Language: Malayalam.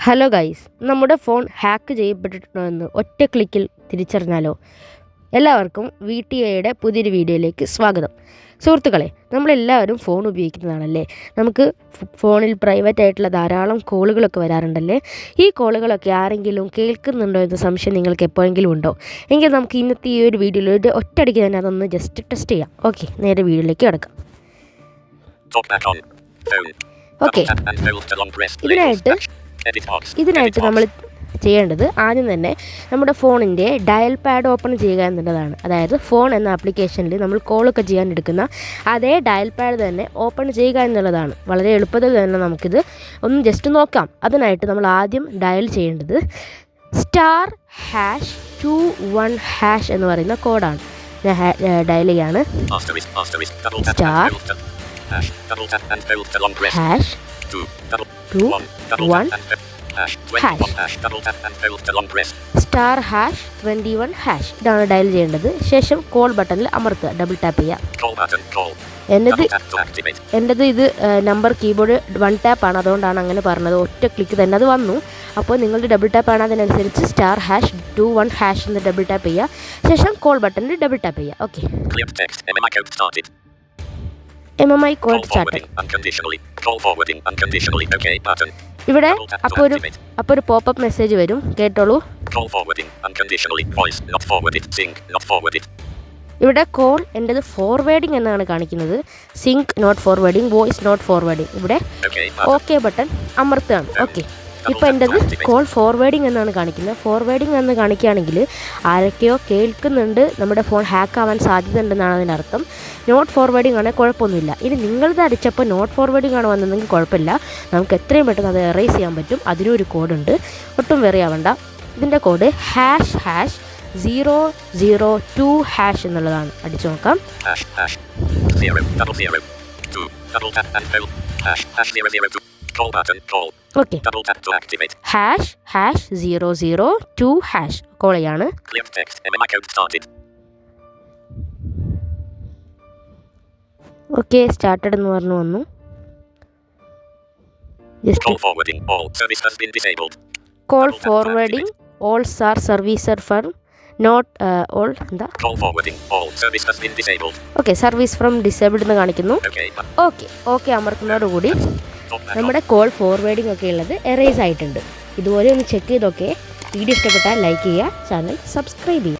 ഹലോ ഗൈസ്, നമ്മുടെ ഫോൺ ഹാക്ക് ചെയ്യപ്പെട്ടിട്ടുണ്ടോ എന്ന് ഒറ്റ ക്ലിക്കിൽ തിരിച്ചറിഞ്ഞാലോ? എല്ലാവർക്കും VTAയുടെ പുതിയൊരു വീഡിയോയിലേക്ക് സ്വാഗതം. സുഹൃത്തുക്കളെ, നമ്മളെല്ലാവരും ഫോൺ ഉപയോഗിക്കുന്നതാണല്ലേ. നമുക്ക് ഫോണിൽ പ്രൈവറ്റ് ആയിട്ടുള്ള ധാരാളം കോളുകളൊക്കെ വരാറുണ്ടല്ലേ. ഈ കോളുകളൊക്കെ ആരെങ്കിലും കേൾക്കുന്നുണ്ടോ എന്ന സംശയം നിങ്ങൾക്ക് എപ്പോഴെങ്കിലും ഉണ്ടോ? എങ്കിൽ നമുക്ക് ഇന്നത്തെ ഈ ഒരു വീഡിയോയിൽ ഒറ്റയടിക്ക് തന്നെ അതൊന്ന് ജസ്റ്റ് ടെസ്റ്റ് ചെയ്യാം. ഓക്കെ, നേരെ വീഡിയോയിലേക്ക് കിടക്കാം. ഓക്കെ, ഇതിനായിട്ട് നമ്മൾ ചെയ്യേണ്ടത് ആദ്യം തന്നെ നമ്മുടെ ഫോണിൻ്റെ ഡയൽ പാഡ് ഓപ്പൺ ചെയ്യുക എന്നുള്ളതാണ്. അതായത് ഫോൺ എന്ന ആപ്ലിക്കേഷനിൽ നമ്മൾ കോളൊക്കെ ചെയ്യാൻ എടുക്കുന്ന അതേ ഡയൽ പാഡ് തന്നെ ഓപ്പൺ ചെയ്യുക എന്നുള്ളതാണ്. വളരെ എളുപ്പത്തിൽ തന്നെ നമുക്കിത് ഒന്ന് ജസ്റ്റ് നോക്കാം. അതിനായിട്ട് നമ്മൾ ആദ്യം ഡയൽ ചെയ്യേണ്ടത് *#21# എന്ന് പറയുന്ന കോഡാണ്. ഞാൻ ഡയൽ ചെയ്യാണ്. *#21# ഇതാണ് ഡയൽ ചെയ്യേണ്ടത്. ശേഷം കോൾ ബട്ടണിൽ അമർത്തുക, ഡബിൾ ടാപ്പ് ചെയ്യുക. എൻ്റെത് ഇത് നമ്പർ കീബോർഡ് 1 ടാപ്പാണ്, അതുകൊണ്ടാണ് അങ്ങനെ പറഞ്ഞത്. ഒറ്റ ക്ലിക്ക് തന്നെ അത് വന്നു. അപ്പോൾ നിങ്ങളുടെ ഡബിൾ ടാപ്പ് ആണ്, അതിനനുസരിച്ച് *#21# എന്ന് ഡബിൾ ടാപ്പ് ചെയ്യുക. ശേഷം കോൾ ബട്ടണിൽ ഡബിൾ ടാപ്പ് ചെയ്യുക. Okay, MMI code start. ഇവിടെ അപ്പോൾ ഒരു പോപ്പപ്പ് മെസ്സേജ് വരും, കേട്ടോളൂ. ഇവിടെ കോൾ എൻ്റെത് ഫോർവേഡിംഗ് എന്നാണ് കാണിക്കുന്നത്. സിങ്ക് note forwarding, voice note forwarding. ഇവിടെ ഓക്കെ ബട്ടൺ അമർത്തുകയാണ്. ഓക്കെ, ഇപ്പോൾ എൻ്റെത് കോൾ ഫോർവേഡിംഗ് എന്നാണ് കാണിക്കുന്നത്. ഫോർവേഡിംഗ് എന്ന് കാണിക്കുകയാണെങ്കിൽ ആരൊക്കെയോ കേൾക്കുന്നുണ്ട്, നമ്മുടെ ഫോൺ ഹാക്ക് ആവാൻ സാധ്യത ഉണ്ടെന്നാണ് അതിനർത്ഥം. നോട്ട് ഫോർവേഡിംഗ് ആണെങ്കിൽ കുഴപ്പമൊന്നുമില്ല. ഇനി നിങ്ങളത് അടിച്ചപ്പോൾ നോട്ട് ഫോർവേഡിംഗ് ആണ് വന്നതെങ്കിൽ കുഴപ്പമില്ല, നമുക്ക് എത്രയും പെട്ടെന്ന് അത് എറേസ് ചെയ്യാൻ പറ്റും. അതിനും ഒരു കോഡുണ്ട്, ഒട്ടും വെറി ആവണ്ട. ഇതിൻ്റെ കോഡ് #002# എന്നുള്ളതാണ്. അടിച്ചു നോക്കാം. ഓക്കെ, #002# കോൾ ചെയ്യാണ്. ഓക്കെ, സ്റ്റാർട്ടഡ് എന്ന് പറഞ്ഞു വന്നു. Call forwarding all sir servicer for not all എന്താ ഓക്കെ, സർവീസ് ഫ്രം ഡിസേബിൾഡ് എന്ന് കാണിക്കുന്നു. ഓക്കെ അമർത്തുന്നതോടുകൂടി നമ്മുടെ കോൾ ഫോർവേഡിംഗ് ഒക്കെ ഉള്ളത് എറേസ് ആയിട്ടുണ്ട്. ഇതുപോലെ ഒന്ന് ചെക്ക് ചെയ്തൊക്കെ. വീഡിയോ ഇഷ്ടപ്പെട്ടാൽ ലൈക്ക് ചെയ്യുക, ചാനൽ സബ്സ്ക്രൈബ് ചെയ്യുക.